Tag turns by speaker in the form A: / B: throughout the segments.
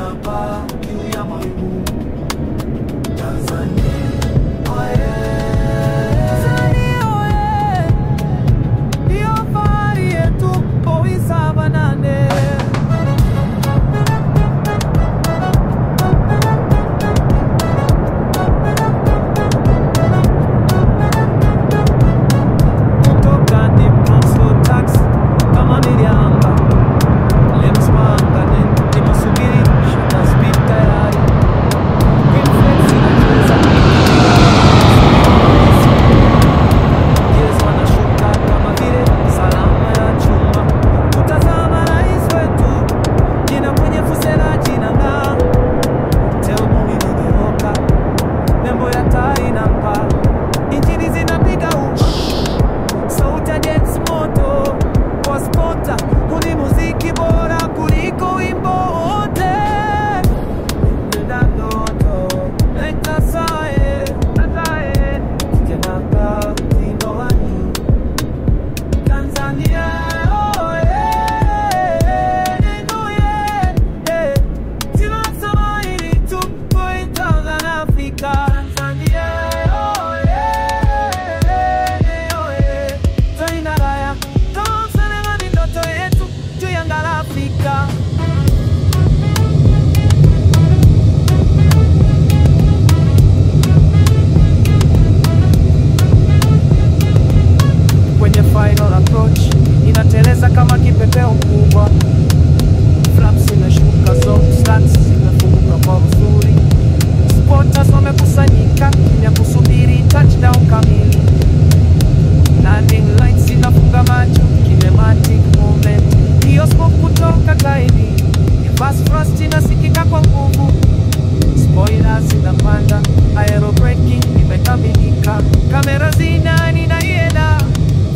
A: inapa juu ya mawingu. Tanzania oye, Tanzania oye, ndiyo fahari yetu, Boisa Banane. Kutoka Diploso Tax kama niliamba Lems Manganen nimusubiri shuta speed tayari. Green flags inacheza Yes wanashuka kama vile salama ya chuma. Tutazama rais wetu jina kwenye fusela jina nga Teo mumi niliroka nembo ya tai na mpa. Injini zinapiga sauti ya jets moto kwa spota. Huni muziki bora kuliko wimbo wote. Nenda ndoto Nenda sae Natae Kenaka Tino wani Tanzania oye Nengoye Tino sawa ili tupo Southern Africa. Tanzania oye oye Toina raya Tonsanema ni ndoto yetu juu ya ngala Afrika. Kwenye final approach inateleza kama kipepeo mkubwa. Flaps inashuka so stats zimefunguka kwa uzuri. Supporters wamekusanyika ya kusubiri touchdown kamili. Landing lights inafunga macho, kinematic moment. Hiyo smoke kutoka kaini fast thrust inasikika kwa nguvu. Spoilers inapanda, aerobraking imekamilika. Kamera zinani na ienda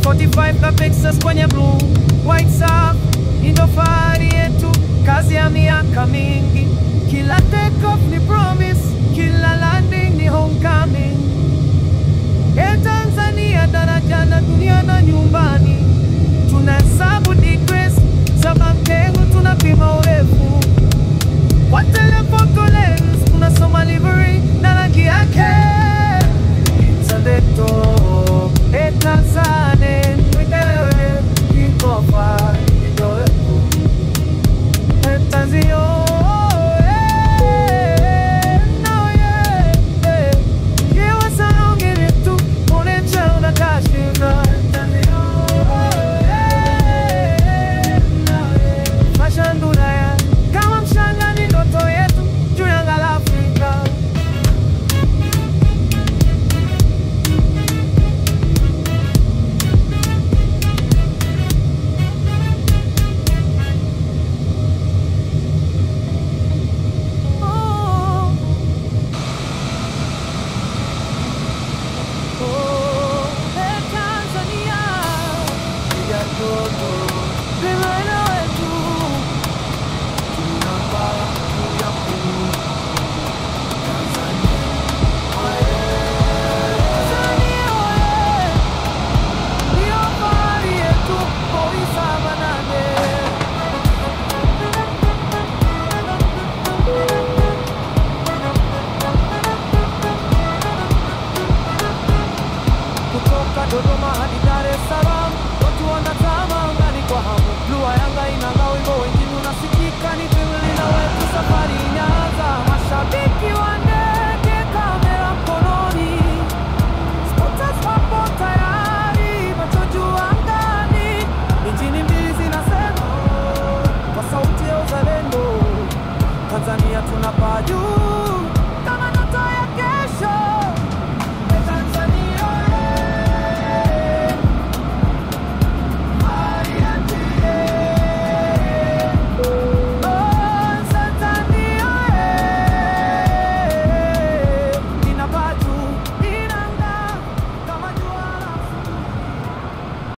A: 45 kapexas kwenye blue white surf. Indo fahari yetu, kazi ya miaka mingi. Kila take off ni promise, kila landing ni homecoming. Tanzania daraja na dunia na nyumbani. Tunahesabu degrees za Bangkok, tunapima urefu.